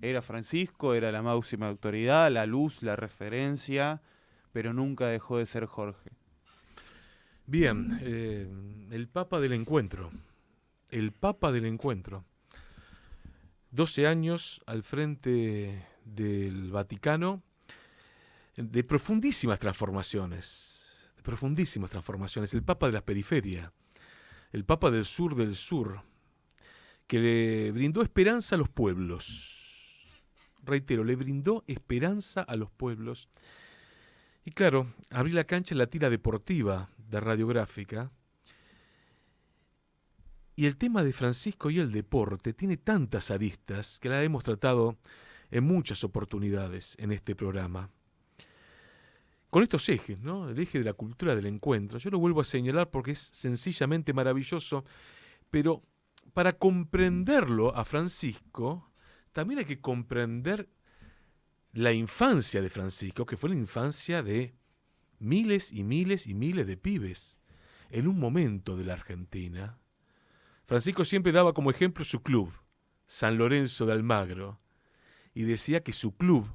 Era Francisco, era la máxima autoridad, la luz, la referencia, pero nunca dejó de ser Jorge. Bien, el Papa del Encuentro. El Papa del Encuentro. 12 años al frente del Vaticano, de profundísimas transformaciones. De profundísimas transformaciones. El Papa de la periferia. El Papa del Sur, que le brindó esperanza a los pueblos. Reitero, le brindó esperanza a los pueblos. Y claro, abrí la cancha en la tira deportiva de Radiográfica. Y el tema de Francisco y el deporte tiene tantas aristas que la hemos tratado en muchas oportunidades en este programa. Con estos ejes, ¿no? El eje de la cultura del encuentro. Yo lo vuelvo a señalar porque es sencillamente maravilloso, pero para comprenderlo a Francisco, también hay que comprender la infancia de Francisco, que fue la infancia de miles y miles y miles de pibes en un momento de la Argentina. Francisco siempre daba como ejemplo su club, San Lorenzo de Almagro, y decía que su club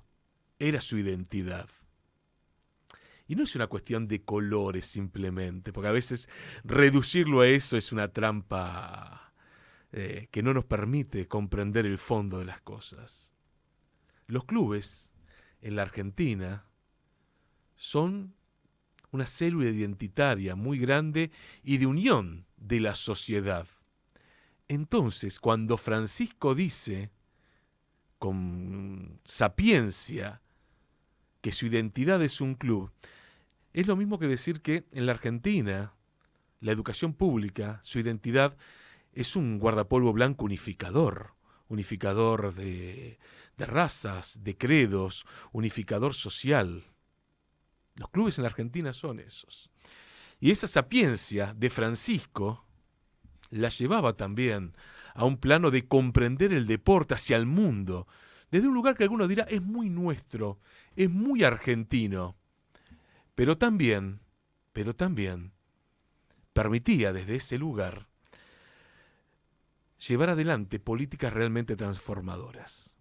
era su identidad. Y no es una cuestión de colores simplemente, porque a veces reducirlo a eso es una trampa que no nos permite comprender el fondo de las cosas. Los clubes en la Argentina son una célula identitaria muy grande y de unión de la sociedad. Entonces, cuando Francisco dice con sapiencia que su identidad es un club, es lo mismo que decir que en la Argentina, la educación pública, su identidad es un guardapolvo blanco unificador, unificador de razas, de credos, unificador social. Los clubes en la Argentina son esos. Y esa sapiencia de Francisco la llevaba también a un plano de comprender el deporte hacia el mundo, desde un lugar que alguno dirá es muy nuestro, es muy argentino, pero también permitía desde ese lugar llevar adelante políticas realmente transformadoras.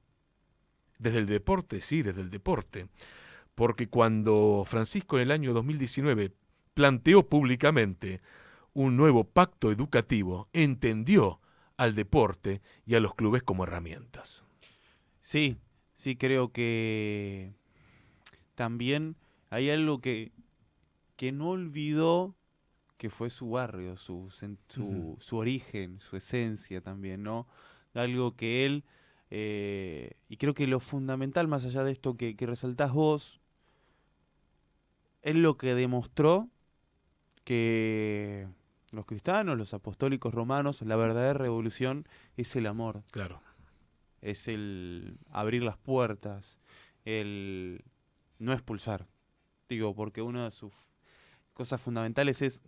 Desde el deporte, sí, desde el deporte, porque cuando Francisco en el año 2019 planteó públicamente un nuevo pacto educativo, entendió al deporte y a los clubes como herramientas. Sí, sí, creo que también hay algo que no olvidó, que fue su barrio, Ujú. su origen, su esencia también, ¿no? Algo que él, y creo que lo fundamental, más allá de esto que resaltás vos, él lo que demostró que los cristianos, los apostólicos romanos, la verdadera revolución es el amor, Claro. es el abrir las puertas, el no expulsar. Digo, porque una de sus cosas fundamentales es,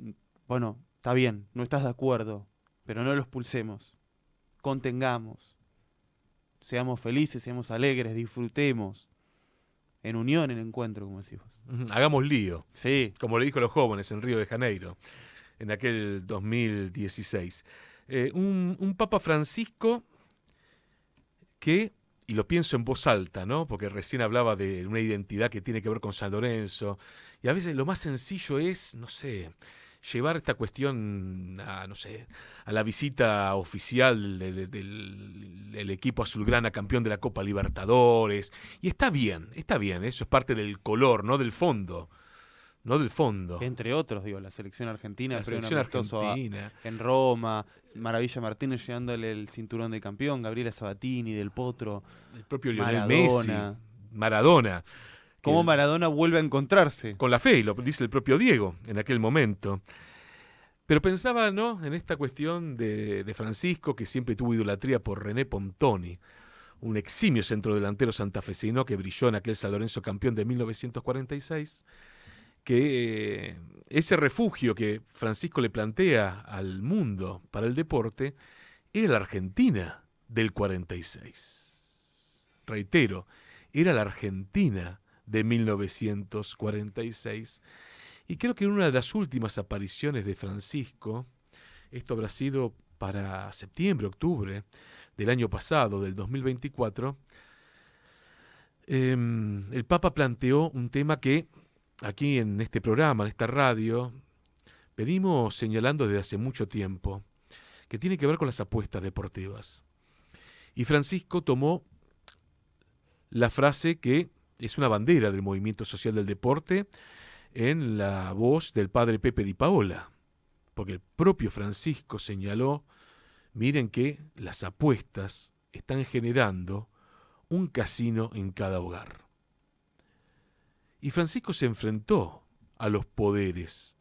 bueno, está bien, no estás de acuerdo, pero no lo expulsemos, contengamos, seamos felices, seamos alegres, disfrutemos, en unión, en encuentro, como decimos. Ujú. Hagamos lío, Sí, como le dijo a los jóvenes en Río de Janeiro, en aquel 2016. Un Papa Francisco que, y lo pienso en voz alta, ¿no? Porque recién hablaba de una identidad que tiene que ver con San Lorenzo, y a veces lo más sencillo es, no sé, llevar esta cuestión a, no sé, a la visita oficial del equipo azulgrana campeón de la Copa Libertadores, y está bien, eso es parte del color, no del fondo, no del fondo. entre otros, digo, la selección argentina, el La premio selección amistoso argentina, en Roma, Maravilla Martínez llevándole el cinturón de campeón, Gabriela Sabatini, Del Potro, el propio Lionel Messi, Maradona. Maradona, que Cómo Maradona vuelve a encontrarse. con la fe, y lo dice el propio Diego en aquel momento. Pero pensaba, ¿no?, en esta cuestión de Francisco, que siempre tuvo idolatría por René Pontoni, un eximio centrodelantero santafesino que brilló en aquel San Lorenzo campeón de 1946, que ese refugio que Francisco le plantea al mundo para el deporte era la Argentina del 46. Reitero, era la Argentina de 1946. Y creo que en una de las últimas apariciones de Francisco, esto habrá sido para septiembre, octubre del año pasado, del 2024, el Papa planteó un tema que aquí en este programa, en esta radio, venimos señalando desde hace mucho tiempo, que tiene que ver con las apuestas deportivas. Y Francisco tomó la frase que es una bandera del movimiento social del deporte en la voz del padre Pepe Di Paola, porque el propio Francisco señaló, miren que las apuestas están generando un casino en cada hogar. Y Francisco se enfrentó a los poderes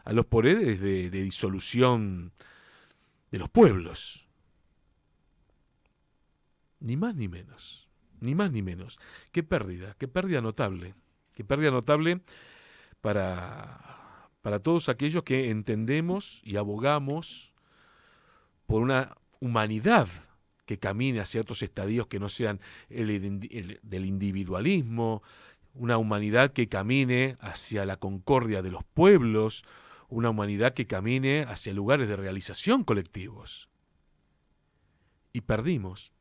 de disolución de los pueblos. Ni más ni menos, ni más ni menos. Qué pérdida notable para todos aquellos que entendemos y abogamos por una humanidad que camine hacia otros estadios que no sean el del individualismo, una humanidad que camine hacia la concordia de los pueblos, una humanidad que camine hacia lugares de realización colectivos. Y perdimos,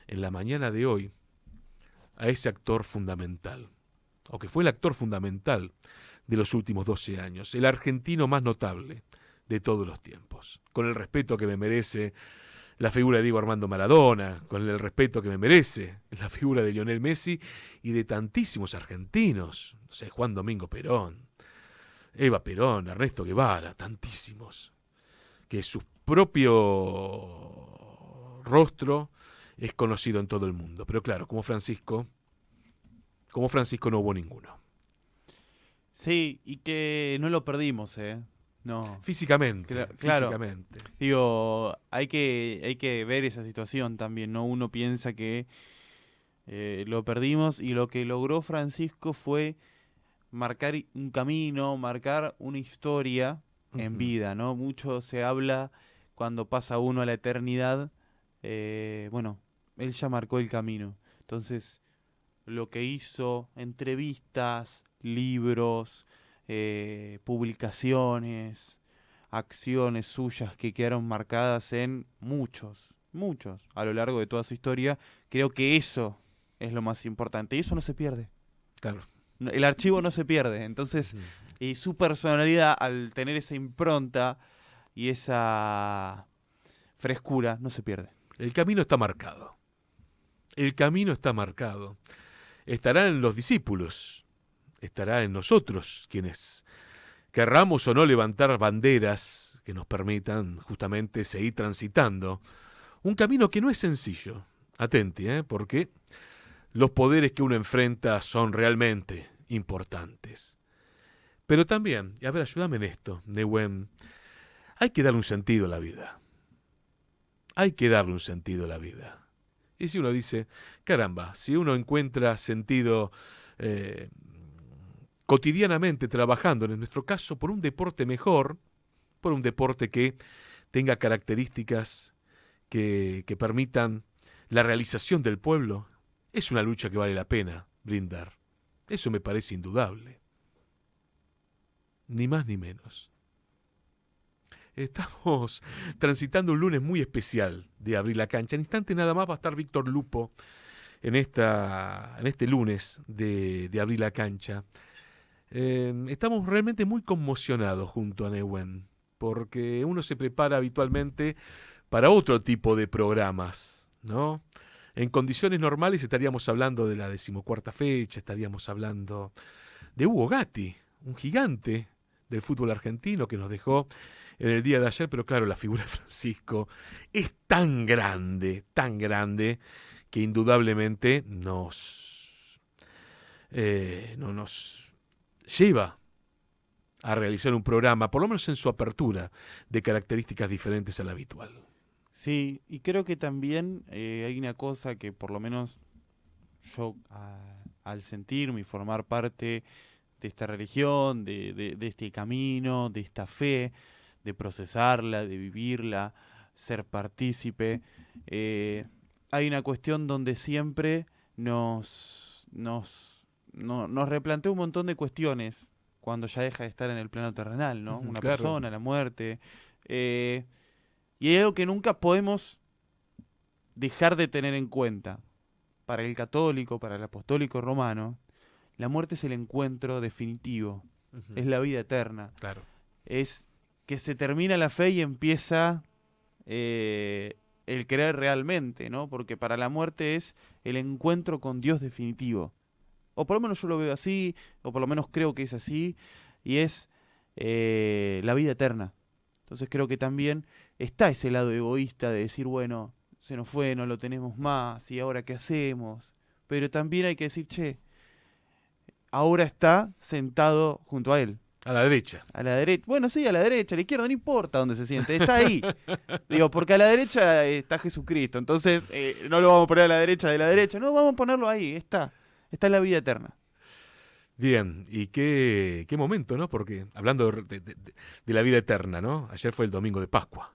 en la mañana de hoy, a ese actor fundamental, o que fue el actor fundamental de los últimos 12 años, el argentino más notable de todos los tiempos, con el respeto que me merece la figura de Diego Armando Maradona, con el respeto que me merece la figura de Lionel Messi y de tantísimos argentinos, no sé, Juan Domingo Perón, Eva Perón, Ernesto Guevara, tantísimos, que su propio rostro es conocido en todo el mundo. Pero claro, como Francisco no hubo ninguno. Sí, y que no lo perdimos, ¿eh? No. Físicamente, Claro, físicamente. digo, hay que ver esa situación también, ¿no? Uno piensa que lo perdimos y lo que logró Francisco fue marcar un camino, marcar una historia en Ujú. vida, ¿no? Mucho se habla cuando pasa uno a la eternidad, bueno, él ya marcó el camino. Entonces, lo que hizo, entrevistas, libros, publicaciones, acciones suyas que quedaron marcadas en muchos, a lo largo de toda su historia, creo que eso es lo más importante y eso no se pierde. Claro. El archivo no se pierde, entonces Ujú. y su personalidad al tener esa impronta y esa frescura no se pierde. El camino está marcado. El camino está marcado. Estará en los discípulos, estará en nosotros, quienes querramos o no levantar banderas que nos permitan justamente seguir transitando un camino que no es sencillo. Atenti, porque los poderes que uno enfrenta son realmente importantes. Pero también, y a ver, ayúdame en esto, Nehuen, hay que darle un sentido a la vida. Hay que darle un sentido a la vida. Y si uno dice, caramba, si uno encuentra sentido eh, cotidianamente trabajando, en nuestro caso, por un deporte mejor, por un deporte que tenga características que permitan la realización del pueblo, es una lucha que vale la pena brindar. Eso me parece indudable. Ni más ni menos. Estamos transitando un lunes muy especial de Abrir la Cancha. En instante nada más va a estar Víctor Lupo en este lunes de Abrir la Cancha. Estamos realmente muy conmocionados junto a Nehuen, porque uno se prepara habitualmente para otro tipo de programas, ¿no? En condiciones normales estaríamos hablando de la 14ª fecha, estaríamos hablando de Hugo Gatti, un gigante del fútbol argentino que nos dejó en el día de ayer, pero claro, la figura de Francisco es tan grande, que indudablemente no nos lleva a realizar un programa, por lo menos en su apertura, de características diferentes a la habitual. Sí, y creo que también hay una cosa que por lo menos yo al sentirme y formar parte de esta religión, de este camino, de esta fe, de procesarla, de vivirla, ser partícipe, hay una cuestión donde siempre nos replantea un montón de cuestiones cuando ya deja de estar en el plano terrenal, ¿no? Una Claro. persona, la muerte. Y hay algo que nunca podemos dejar de tener en cuenta. para el católico, para el apostólico romano, la muerte es el encuentro definitivo, Ujú. es la vida eterna, Claro. es que se termina la fe y empieza el creer realmente, ¿no? Porque para la muerte es el encuentro con Dios definitivo. O por lo menos yo lo veo así, o por lo menos creo que es así, y es la vida eterna. Entonces creo que también está ese lado egoísta de decir, bueno, se nos fue, no lo tenemos más, y ahora qué hacemos. Pero también hay que decir, che, ahora está sentado junto a él. A la derecha. A la derecha, bueno, sí, a la derecha, a la izquierda, no importa dónde se siente, está ahí. Digo, porque a la derecha está Jesucristo, entonces no lo vamos a poner a la derecha, no, vamos a ponerlo ahí, está en la vida eterna. Bien, y qué momento, ¿no? Porque hablando de la vida eterna, ¿no? Ayer fue el domingo de Pascua,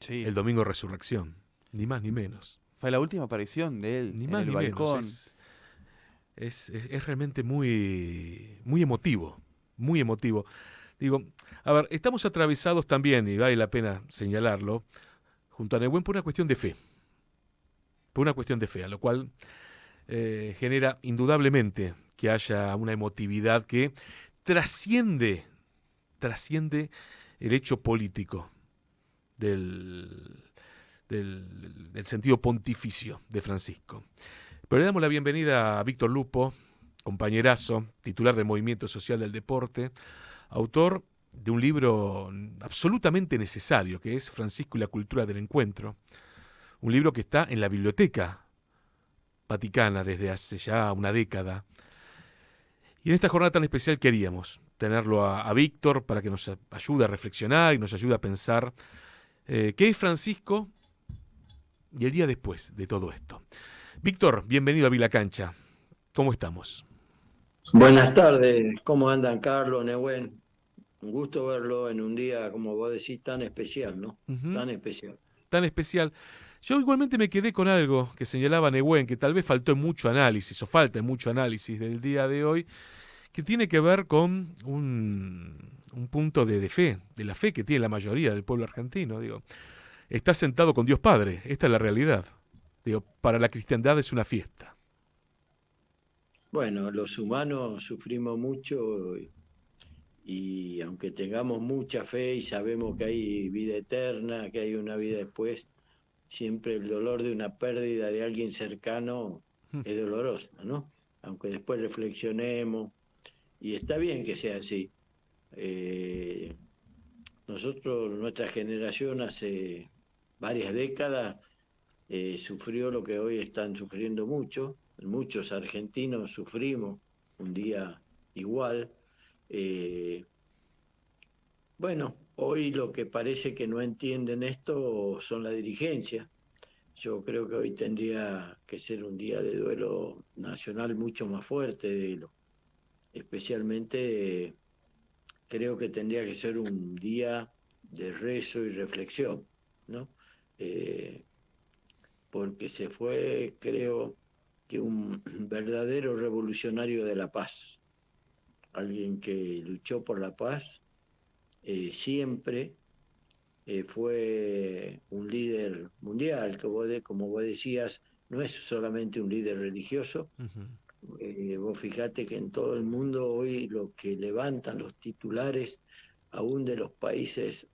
Sí, el domingo de resurrección, ni más ni menos, fue la última aparición de él ni en más el ni menos, balcón. es realmente muy emotivo, muy emotivo. Digo, a ver, estamos atravesados también, y vale la pena señalarlo, junto a Nehuen por una cuestión de fe, por una cuestión de fe, a lo cual genera indudablemente que haya una emotividad que trasciende, trasciende el hecho político del, del sentido pontificio de Francisco. Pero le damos la bienvenida a Víctor Lupo, compañerazo, titular de Movimiento Social del Deporte, autor de un libro absolutamente necesario, que es Francisco y la cultura del encuentro, un libro que está en la Biblioteca Vaticana desde hace ya una década. Y en esta jornada tan especial queríamos tenerlo a Víctor para que nos ayude a reflexionar y nos ayude a pensar qué es Francisco y el día después de todo esto. Víctor, bienvenido a Vila Cancha. ¿Cómo estamos? Buenas tardes, ¿cómo andan Carlos, Nehuen? Un gusto verlo en un día, como vos decís, tan especial, ¿no? Ujú. Tan especial. Tan especial. Yo igualmente me quedé con algo que señalaba Nehuen, que tal vez faltó en mucho análisis, o falta en mucho análisis del día de hoy, que tiene que ver con un punto de fe, de la fe que tiene la mayoría del pueblo argentino. Digo, está sentado con Dios Padre, esta es la realidad. Digo, para la cristiandad es una fiesta. Bueno, los humanos sufrimos mucho y aunque tengamos mucha fe y sabemos que hay vida eterna, que hay una vida después, siempre el dolor de una pérdida de alguien cercano es doloroso, ¿no? Aunque después reflexionemos, y está bien que sea así. Eh, Nosotros, nuestra generación, hace varias décadas sufrió lo que hoy están sufriendo muchos. Muchos argentinos sufrimos un día igual. Eh, bueno, hoy lo que parece que no entienden esto son la dirigencia. Yo creo que hoy tendría que ser un día de duelo nacional mucho más fuerte, especialmente creo que tendría que ser un día de rezo y reflexión, ¿no? Eh, Porque se fue, creo que un verdadero revolucionario de la paz, alguien que luchó por la paz, siempre fue un líder mundial, que como vos decías, no es solamente un líder religioso. Ujú. Vos fijate que en todo el mundo hoy lo que levantan los titulares, aún de los países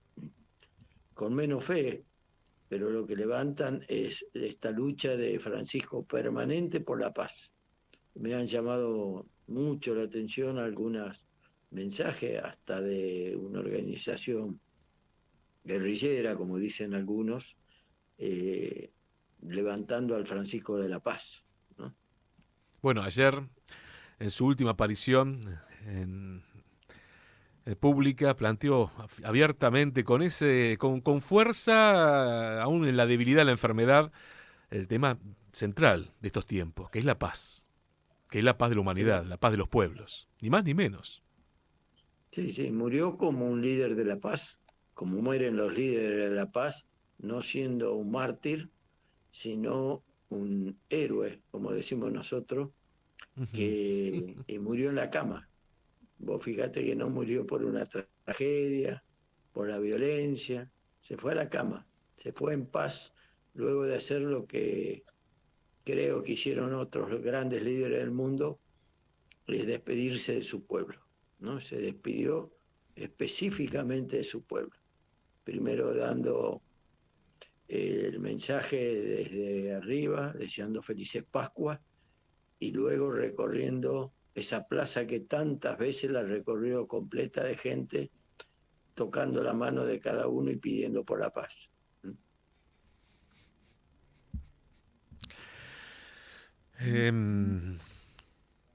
con menos fe, pero lo que levantan es esta lucha de Francisco permanente por la paz. Me han llamado mucho la atención algunos mensajes, hasta de una organización guerrillera, como dicen algunos, eh, levantando al Francisco de la Paz, ¿no? Bueno, ayer, en su última aparición en pública, planteó abiertamente, con fuerza, aún en la debilidad de la enfermedad, el tema central de estos tiempos, que es la paz de la humanidad, Sí, la paz de los pueblos, ni más ni menos. sí, sí, murió como un líder de la paz, como mueren los líderes de la paz, no siendo un mártir, sino un héroe, como decimos nosotros, Ujú. que murió en la cama. Vos fíjate que no murió por una tragedia, por la violencia, se fue a la cama, se fue en paz luego de hacer lo que creo que hicieron otros grandes líderes del mundo, es despedirse de su pueblo, ¿no? Se despidió específicamente de su pueblo. Primero dando el mensaje desde arriba, deseando felices Pascuas, y luego recorriendo esa plaza que tantas veces la recorrió completa de gente, tocando la mano de cada uno y pidiendo por la paz.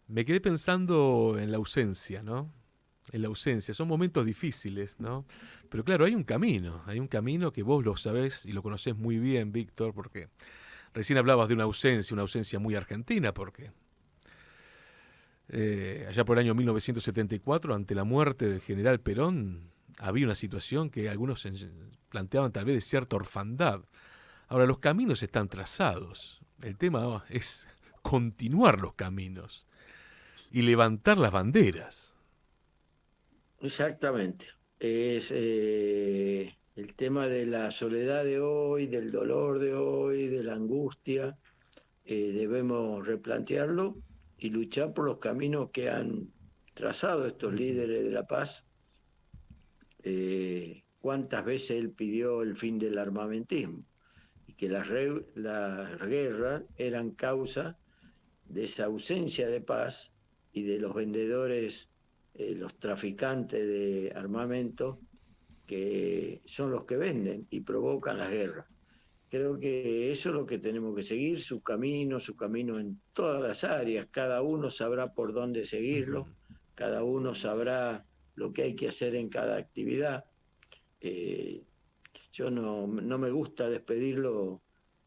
Me quedé pensando en la ausencia, ¿no? En la ausencia. Son momentos difíciles, ¿no? Pero claro, hay un camino que vos lo sabés y lo conocés muy bien, Víctor, porque recién hablabas de una ausencia muy argentina, porque allá por el año 1974, ante la muerte del general Perón, había una situación que algunos planteaban tal vez de cierta orfandad. Ahora, los caminos están trazados. El tema es continuar los caminos y levantar las banderas. Exactamente. Es el tema de la soledad de hoy, del dolor de hoy, de la angustia. Debemos replantearlo y luchar por los caminos que han trazado estos líderes de la paz. ¿Cuántas veces él pidió el fin del armamentismo? Y que las guerras eran causa de esa ausencia de paz y de los vendedores, los traficantes de armamento, que son los que venden y provocan las guerras. Creo que eso es lo que tenemos que seguir, su camino en todas las áreas. Cada uno sabrá por dónde seguirlo, cada uno sabrá lo que hay que hacer en cada actividad. Yo no me gusta despedirlo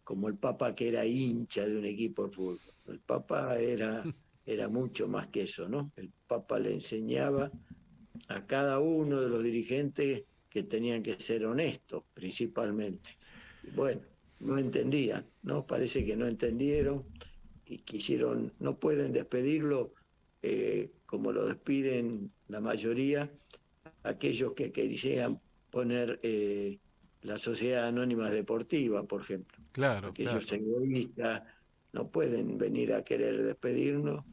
como el Papa, que era hincha de un equipo de fútbol. El Papa era mucho más que eso, ¿no? El Papa le enseñaba a cada uno de los dirigentes que tenían que ser honestos, principalmente. Y bueno, no entendían, ¿no? Parece que no entendieron y quisieron, no pueden despedirlo como lo despiden la mayoría, aquellos que querían poner la Sociedad Anónima Deportiva, por ejemplo. Claro, Aquellos claro. egoístas no pueden venir a querer despedirnos.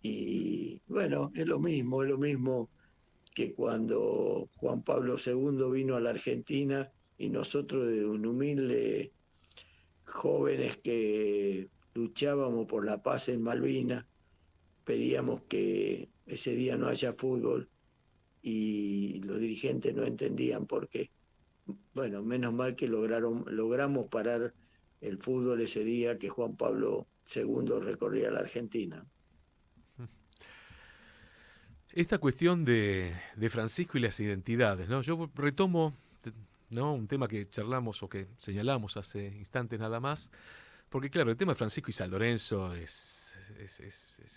Y bueno, es lo mismo que cuando Juan Pablo II vino a la Argentina y nosotros de un humilde jóvenes que luchábamos por la paz en Malvinas, pedíamos que ese día no haya fútbol y los dirigentes no entendían por qué. Bueno, menos mal que logramos parar el fútbol ese día que Juan Pablo II recorría la Argentina. Esta cuestión de Francisco y las identidades, ¿no? Yo retomo, ¿no?, un tema que charlamos o que señalamos hace instantes nada más, porque claro, el tema de Francisco y San Lorenzo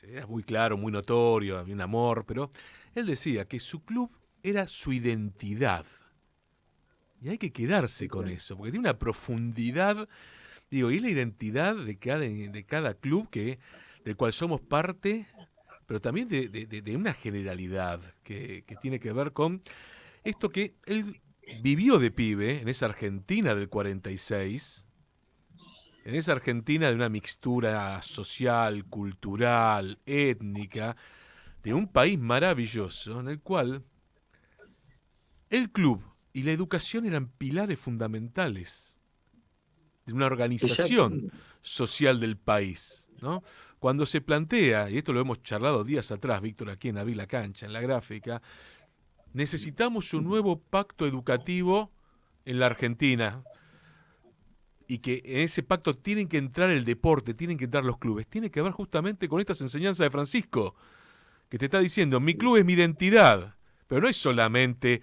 era muy claro, muy notorio, había un amor, pero él decía que su club era su identidad. Y hay que quedarse con eso, porque tiene una profundidad, digo, y es la identidad de cada club del cual somos parte, pero también de una generalidad que tiene que ver con esto que él vivió de pibe en esa Argentina del 46, en esa Argentina de una mixtura social, cultural, étnica, de un país maravilloso en el cual el club y la educación eran pilares fundamentales de una organización Exactamente. social del país, ¿no? Cuando se plantea, y esto lo hemos charlado días atrás, Víctor, aquí en Abrir la Cancha, en la gráfica, necesitamos un nuevo pacto educativo en la Argentina y que en ese pacto tienen que entrar el deporte, tienen que entrar los clubes, tiene que ver justamente con estas enseñanzas de Francisco, que te está diciendo, mi club es mi identidad, pero no es solamente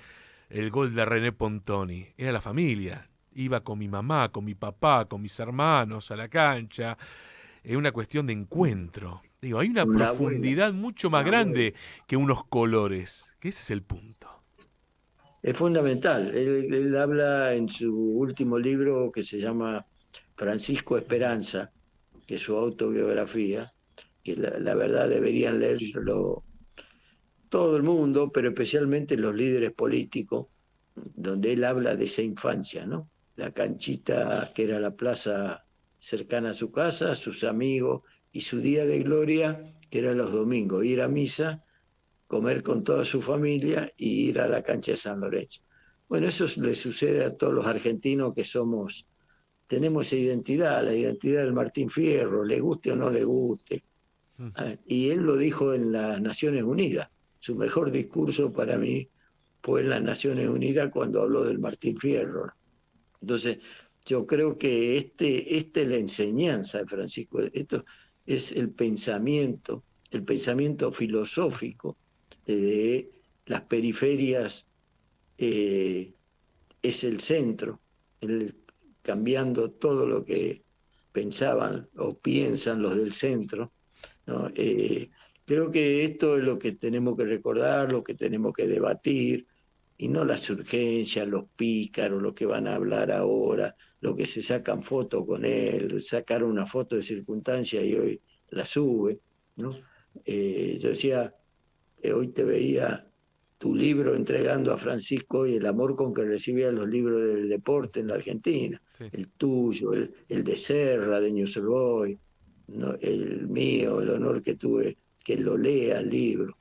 el gol de René Pontoni, era la familia. Iba con mi mamá, con mi papá, con mis hermanos a la cancha. Es una cuestión de encuentro. Digo, hay una Con profundidad mucho más la abuela. grande que unos colores, que ese es el punto. Es fundamental. Él habla en su último libro que se llama Francisco Esperanza, que es su autobiografía, que la verdad deberían leerlo todo el mundo, pero especialmente los líderes políticos, donde él habla de esa infancia, ¿no? La canchita que era la plaza cercana a su casa, a sus amigos, y su día de gloria, que era los domingos, ir a misa, comer con toda su familia y ir a la cancha de San Lorenzo. Bueno, eso le sucede a todos los argentinos que tenemos esa identidad, la identidad del Martín Fierro, le guste o no le guste. Y él lo dijo en las Naciones Unidas. Su mejor discurso para mí fue en las Naciones Unidas cuando habló del Martín Fierro. Entonces, yo creo que esta es la enseñanza de Francisco. Esto es el pensamiento filosófico de las periferias, es el centro, cambiando todo lo que pensaban o piensan los del centro, ¿no? Creo que esto es lo que tenemos que recordar, lo que tenemos que debatir, y no las urgencias, los pícaros, lo que van a hablar ahora, lo que se sacan fotos con él, sacaron una foto de circunstancia y hoy la sube, ¿no? Yo decía, hoy te veía tu libro entregando a Francisco y el amor con que recibía los libros del deporte en la Argentina, Sí. el tuyo, el de Serra, de News Boy, ¿no? El mío, el honor que tuve que lo lea el libro.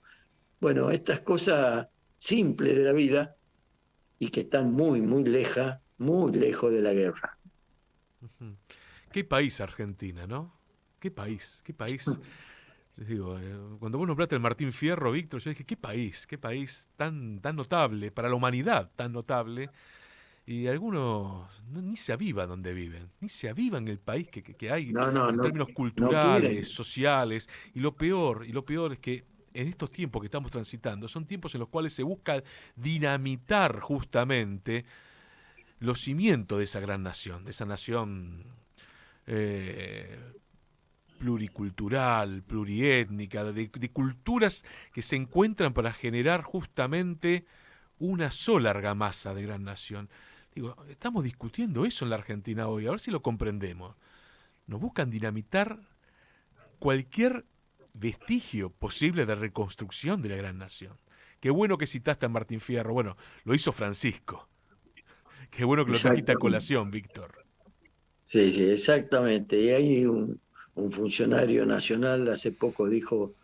Bueno, estas cosas simples de la vida y que están muy, muy lejos de la guerra. Qué país Argentina, ¿no? Qué país, qué país. Les digo, cuando vos nombraste el Martín Fierro, Víctor, yo dije, qué país tan, tan notable, para la humanidad tan notable. Y algunos ni se avivan donde viven, ni se avivan el país que hay No, no, en no, términos no culturales, quieren. sociales. Y lo peor es que en estos tiempos que estamos transitando, son tiempos en los cuales se busca dinamitar justamente los cimientos de esa gran nación, de esa nación eh, pluricultural, pluriétnica, de culturas que se encuentran para generar justamente una sola argamasa de gran nación. Digo, estamos discutiendo eso en la Argentina hoy, a ver si lo comprendemos. Nos buscan dinamitar cualquier vestigio posible de reconstrucción de la gran nación. Qué bueno que citaste a Martín Fierro. Bueno, lo hizo Francisco. Qué bueno que lo trajiste a Exactamente. colación, Víctor. Sí, sí, exactamente. Y hay un funcionario nacional hace poco dijo,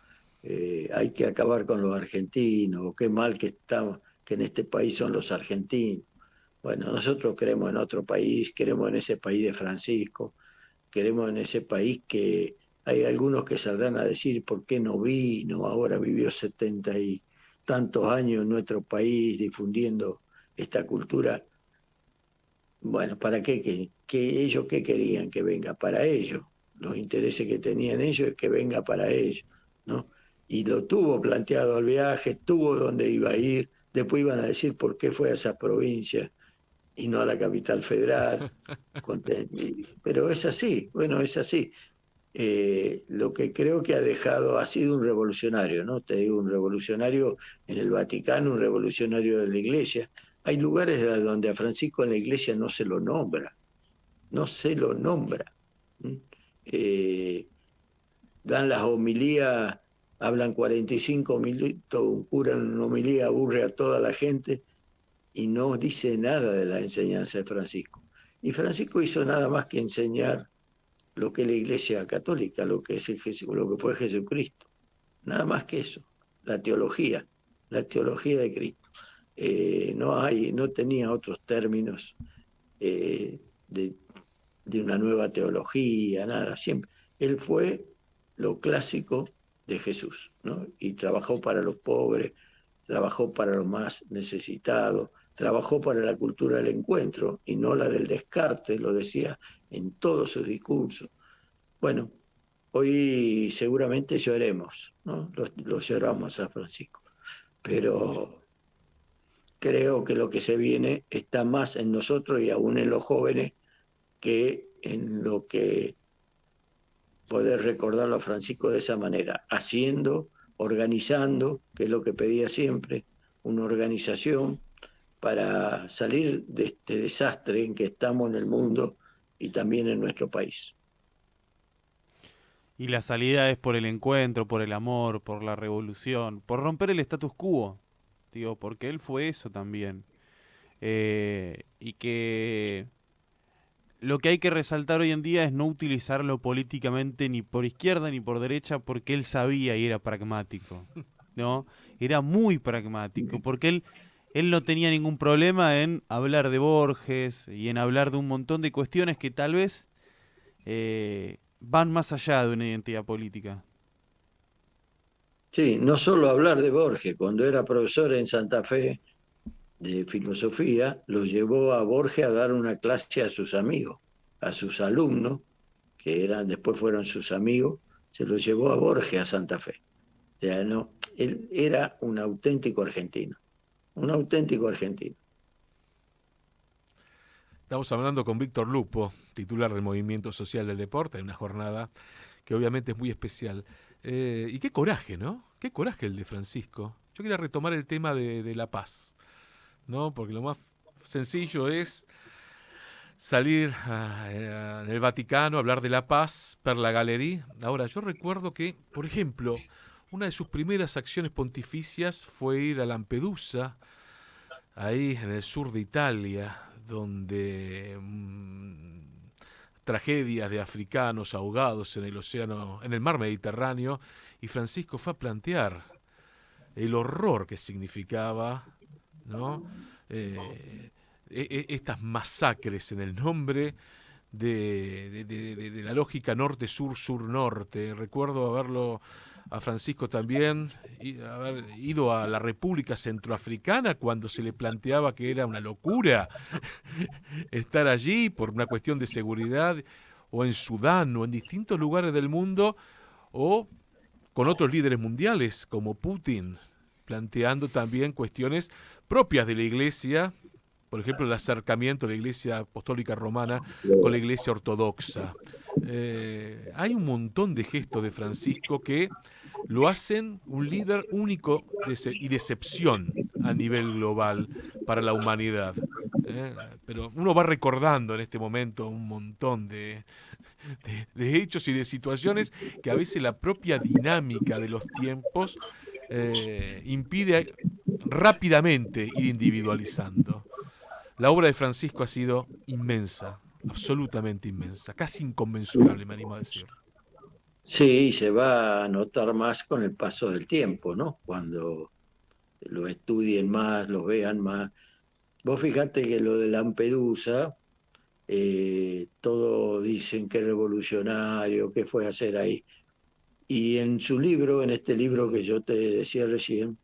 hay que acabar con los argentinos, o qué mal que estamos, que en este país son los argentinos. Bueno, nosotros queremos en otro país, queremos en ese país de Francisco, queremos en ese país que hay algunos que saldrán a decir por qué no vino, ahora vivió 70 y tantos años en nuestro país difundiendo esta cultura. Bueno, ¿para qué? ¿Ellos qué querían? Que venga para ellos. Los intereses que tenían ellos es que venga para ellos, ¿no? Y lo tuvo planteado al viaje, tuvo dónde iba a ir, después iban a decir por qué fue a esa provincia y no a la capital federal. Pero es así, bueno, es así. Lo que creo que ha sido un revolucionario, ¿no? Te digo, un revolucionario en el Vaticano, un revolucionario de la Iglesia. Hay lugares donde a Francisco en la Iglesia no se lo nombra, no se lo nombra. ¿Mm? Eh, Dan las homilías, hablan 45 minutos, un cura en una homilía aburre a toda la gente y no dice nada de la enseñanza de Francisco. Y Francisco hizo nada más que enseñar lo que es la Iglesia Católica, lo que lo que fue Jesucristo. Nada más que eso, la teología de Cristo. No tenía otros términos eh, de, de una nueva teología, nada. Siempre. Él fue lo clásico de Jesús, ¿no? Y trabajó para los pobres, trabajó para los más necesitados, trabajó para la cultura del encuentro y no la del descarte, lo decía en todos sus discursos. Bueno, hoy seguramente lloremos, ¿no? Lo lloramos a Francisco, pero creo que lo que se viene está más en nosotros y aún en los jóvenes que en lo que poder recordarlo a Francisco de esa manera, haciendo, organizando, que es lo que pedía siempre, una organización para salir de este desastre en que estamos en el mundo y también en nuestro país. Y la salida es por el encuentro, por el amor, por la revolución, por romper el status quo. Digo, porque él fue eso también. Y que lo que hay que resaltar hoy en día es no utilizarlo políticamente ni por izquierda ni por derecha, porque él sabía y era pragmático, ¿no? Era muy pragmático, porque él no tenía ningún problema en hablar de Borges y en hablar de un montón de cuestiones que tal vez van más allá de una identidad política. Sí, no solo hablar de Borges, cuando era profesor en Santa Fe de filosofía, lo llevó a Borges a dar una clase a sus amigos, a sus alumnos, que eran, después fueron sus amigos, se los llevó a Borges a Santa Fe. O sea, no, él era un auténtico argentino. Estamos hablando con Víctor Lupo, titular del Movimiento Social del Deporte, en una jornada que obviamente es muy especial. Y qué coraje, ¿no? Qué coraje el de Francisco. Yo quería retomar el tema de la paz, ¿no? Porque lo más sencillo es salir en el Vaticano, hablar de la paz, per la galería. Ahora, yo recuerdo que, por ejemplo, una de sus primeras acciones pontificias fue ir a Lampedusa, ahí en el sur de Italia, donde tragedias de africanos ahogados en el océano, en el mar Mediterráneo, y Francisco fue a plantear el horror que significaba, ¿no? Estas masacres en el nombre de la lógica norte-sur, sur-norte. Recuerdo haberlo a Francisco también, y haber ido a la República Centroafricana cuando se le planteaba que era una locura estar allí por una cuestión de seguridad, o en Sudán, o en distintos lugares del mundo, o con otros líderes mundiales como Putin, planteando también cuestiones propias de la Iglesia, por ejemplo, el acercamiento de la Iglesia Apostólica Romana con la Iglesia Ortodoxa. Hay un montón de gestos de Francisco que lo hacen un líder único y de excepción a nivel global para la humanidad. Pero uno va recordando en este momento un montón de hechos y de situaciones que a veces la propia dinámica de los tiempos impide rápidamente ir individualizando. La obra de Francisco ha sido inmensa, absolutamente inmensa, casi inconmensurable, me animo a decir. Sí, se va a notar más con el paso del tiempo, ¿no? Cuando lo estudien más, lo vean más. Vos fijate que lo de Lampedusa, todo dicen que es revolucionario, que fue a hacer ahí. Y en su libro, en este libro que yo te decía recién,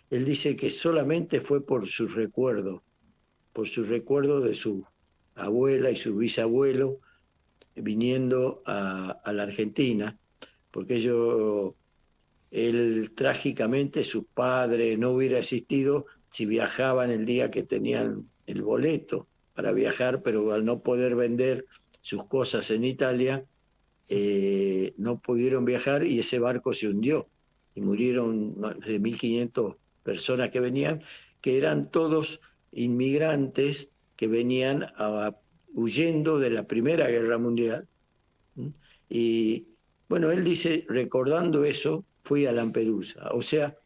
él dice que solamente fue por su recuerdo de su abuela y su bisabuelo viniendo a la Argentina, porque él trágicamente, su padre no hubiera existido si viajaban el día que tenían el boleto para viajar, pero al no poder vender sus cosas en Italia, no pudieron viajar y ese barco se hundió y murieron más de 1.500 personas que venían, que eran todos inmigrantes que venían huyendo de la Primera Guerra Mundial. Y bueno, él dice, recordando eso, fui a Lampedusa. O sea,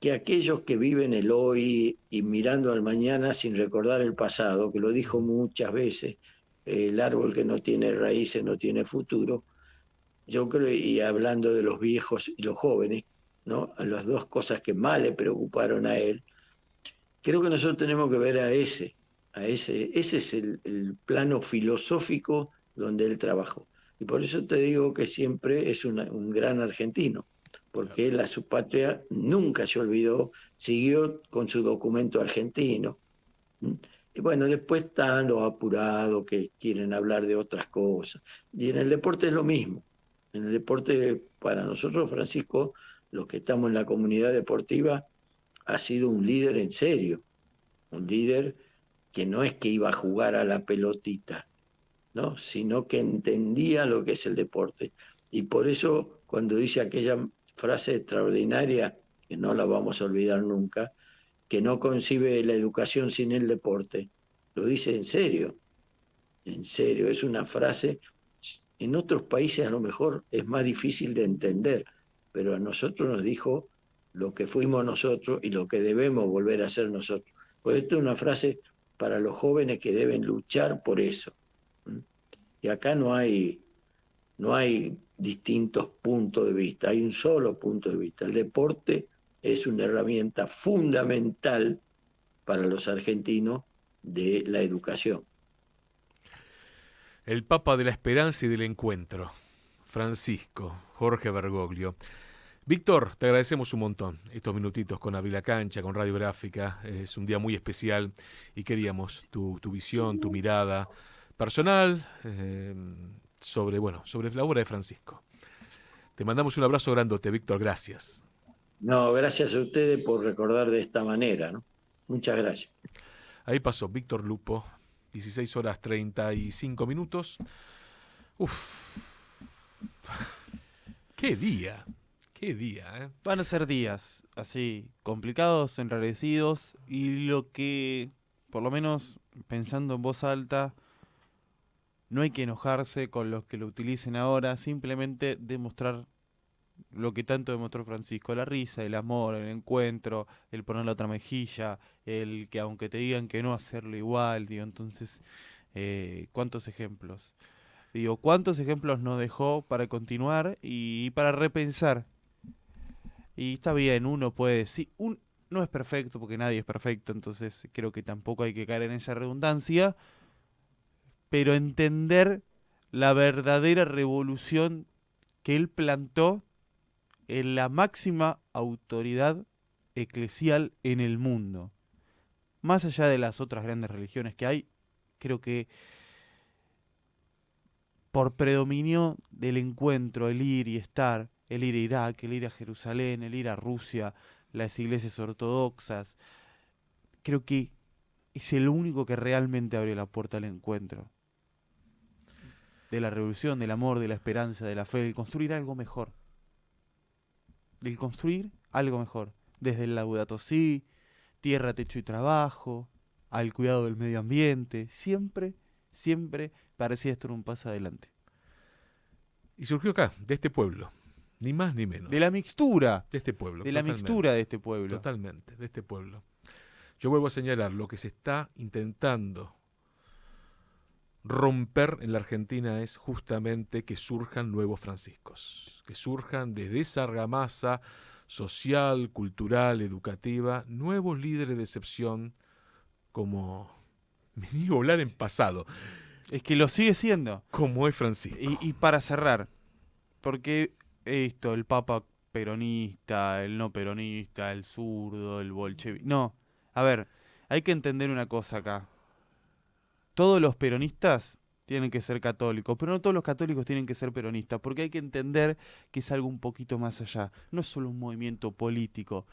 que aquellos que viven el hoy y mirando al mañana sin recordar el pasado, que lo dijo muchas veces, el árbol que no tiene raíces no tiene futuro, yo creo, y hablando de los viejos y los jóvenes, ¿no? A las dos cosas que más le preocuparon a él, creo que nosotros tenemos que ver ese es el plano filosófico donde él trabajó. Y por eso te digo que siempre es un gran argentino, porque él a su patria nunca se olvidó, siguió con su documento argentino. Y bueno, después están los apurados que quieren hablar de otras cosas. Y en el deporte es lo mismo. En el deporte, para nosotros, Francisco, los que estamos en la comunidad deportiva, ha sido un líder en serio, un líder que no es que iba a jugar a la pelotita, ¿no? Sino que entendía lo que es el deporte. Y por eso, cuando dice aquella frase extraordinaria, que no la vamos a olvidar nunca, que no concibe la educación sin el deporte, lo dice en serio, es una frase, en otros países a lo mejor es más difícil de entender, pero a nosotros nos dijo lo que fuimos nosotros y lo que debemos volver a ser nosotros. Pues esto es una frase para los jóvenes que deben luchar por eso. Y acá no hay distintos puntos de vista, hay un solo punto de vista. El deporte es una herramienta fundamental para los argentinos de la educación. El Papa de la Esperanza y del Encuentro, Francisco Jorge Bergoglio. Víctor, te agradecemos un montón estos minutitos con Abrir la Cancha, con Radiográfica. Es un día muy especial y queríamos tu visión, tu mirada personal sobre la obra de Francisco. Te mandamos un abrazo grandote, Víctor, gracias. No, gracias a ustedes por recordar de esta manera, ¿no? Muchas gracias. Ahí pasó Víctor Lupo, 16:35. Uf, qué día, ¿eh? Van a ser días así, complicados, enrarecidos, y lo que, por lo menos pensando en voz alta, no hay que enojarse con los que lo utilicen ahora, simplemente demostrar lo que tanto demostró Francisco: la risa, el amor, el encuentro, el poner la otra mejilla, el que aunque te digan que no, hacerlo igual, digo. Entonces, ¿cuántos ejemplos? Digo, ¿cuántos ejemplos nos dejó para continuar y para repensar? Y está bien, uno puede decir, no es perfecto porque nadie es perfecto, entonces creo que tampoco hay que caer en esa redundancia, pero entender la verdadera revolución que él plantó en la máxima autoridad eclesial en el mundo. Más allá de las otras grandes religiones que hay, creo que por predominio del encuentro, el ir y estar, el ir a Irak, el ir a Jerusalén, el ir a Rusia, las iglesias ortodoxas, creo que es el único que realmente abre la puerta al encuentro. De la revolución, del amor, de la esperanza, de la fe, del construir algo mejor. Del construir algo mejor. Desde el Laudato Si, tierra, techo y trabajo, al cuidado del medio ambiente. Siempre, siempre parecía estar un paso adelante. Y surgió acá, de este pueblo, ni más ni menos. De la mixtura. De este pueblo. De la mixtura de este pueblo. Totalmente, de este pueblo. Yo vuelvo a señalar, lo que se está intentando romper en la Argentina es justamente que surjan nuevos franciscos, que surjan desde esa argamasa social, cultural, educativa, nuevos líderes de excepción, como me niego a hablar en pasado, Es que lo sigue siendo. como es Francisco. Y para cerrar, porque esto, el papa peronista, el no peronista, el zurdo, el bolchevique... No, a ver, hay que entender una cosa acá. Todos los peronistas tienen que ser católicos, pero no todos los católicos tienen que ser peronistas, porque hay que entender que es algo un poquito más allá. No es solo un movimiento político.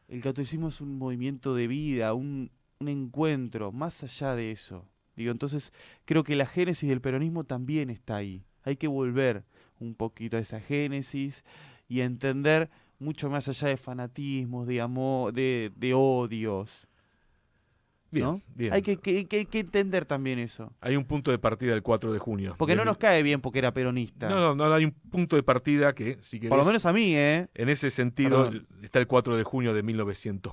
El catolicismo es un movimiento de vida, un encuentro, más allá de eso. Digo, entonces creo que la génesis del peronismo también está ahí. Hay que volver un poquito a esa génesis y entender mucho más allá de fanatismos, de amor, de odios. Bien, ¿No? bien. Hay que entender también eso. Hay un punto de partida el 4 de junio. Porque no nos cae bien porque era peronista. No, hay un punto de partida que, si querés, Por lo menos a mí, ¿eh? en ese sentido, Perdón. está el 4 de junio de 1940.